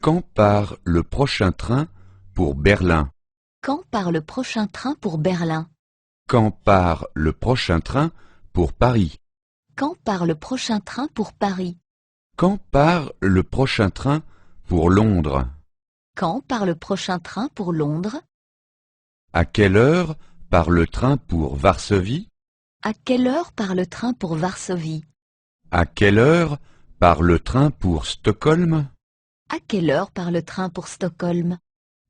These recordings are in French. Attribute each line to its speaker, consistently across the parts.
Speaker 1: Quand part le prochain train pour Berlin?
Speaker 2: Quand part le prochain train pour Berlin?
Speaker 1: Quand part le prochain train pour Paris?
Speaker 2: Quand part le prochain train pour Paris?
Speaker 1: Quand part le prochain train pour Londres?
Speaker 2: Quand part le prochain train pour Londres?
Speaker 1: À quelle heure part le train pour Varsovie?
Speaker 2: À quelle heure part le train pour Varsovie?
Speaker 1: À quelle heure part le train pour Stockholm?
Speaker 2: À quelle heure part le train pour Stockholm?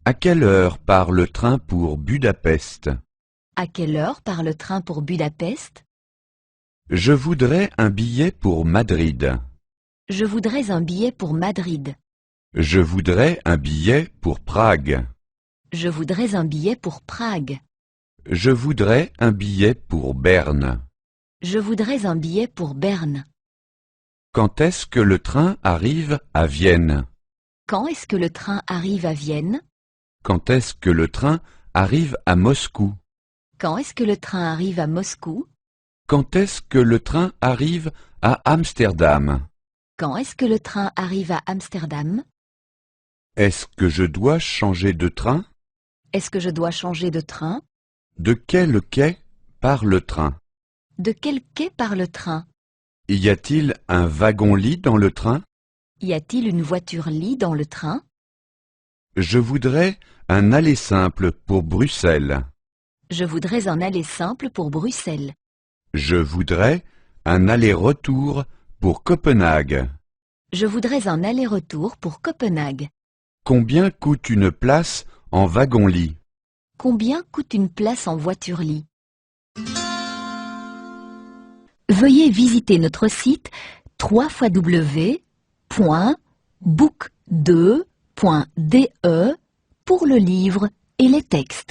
Speaker 1: À quelle heure part le train pour Budapest?
Speaker 2: À quelle heure part le train pour Budapest?
Speaker 1: Je voudrais un billet pour Madrid.
Speaker 2: Je voudrais un billet pour Madrid.
Speaker 1: Je voudrais un billet pour Prague.
Speaker 2: Je voudrais un billet pour Prague.
Speaker 1: Je voudrais un billet pour Berne.
Speaker 2: Je voudrais un billet pour Berne.
Speaker 1: Quand est-ce que le train arrive à Vienne?
Speaker 2: Quand est-ce que le train arrive à Vienne?
Speaker 1: Quand est-ce que le train arrive à Moscou?
Speaker 2: Quand est-ce que le train arrive à Moscou?
Speaker 1: Quand est-ce que le train arrive à Amsterdam?
Speaker 2: Quand est-ce que le train arrive à Amsterdam?
Speaker 1: Est-ce que je dois changer de train?
Speaker 2: Est-ce que je dois changer de train?
Speaker 1: De quel quai part le train?
Speaker 2: De quel quai part le train?
Speaker 1: Y a-t-il un wagon-lit dans le train?
Speaker 2: Y a-t-il une voiture-lit dans le train?
Speaker 1: Je voudrais un aller simple pour Bruxelles.
Speaker 2: Je voudrais un aller simple pour Bruxelles.
Speaker 1: Je voudrais un aller-retour pour Copenhague.
Speaker 2: Je voudrais un aller-retour pour Copenhague.
Speaker 1: Combien coûte une place en wagon-lit?
Speaker 2: Combien coûte une place en voiture-lit? Veuillez visiter notre site www.book2.de pour le livre et les textes.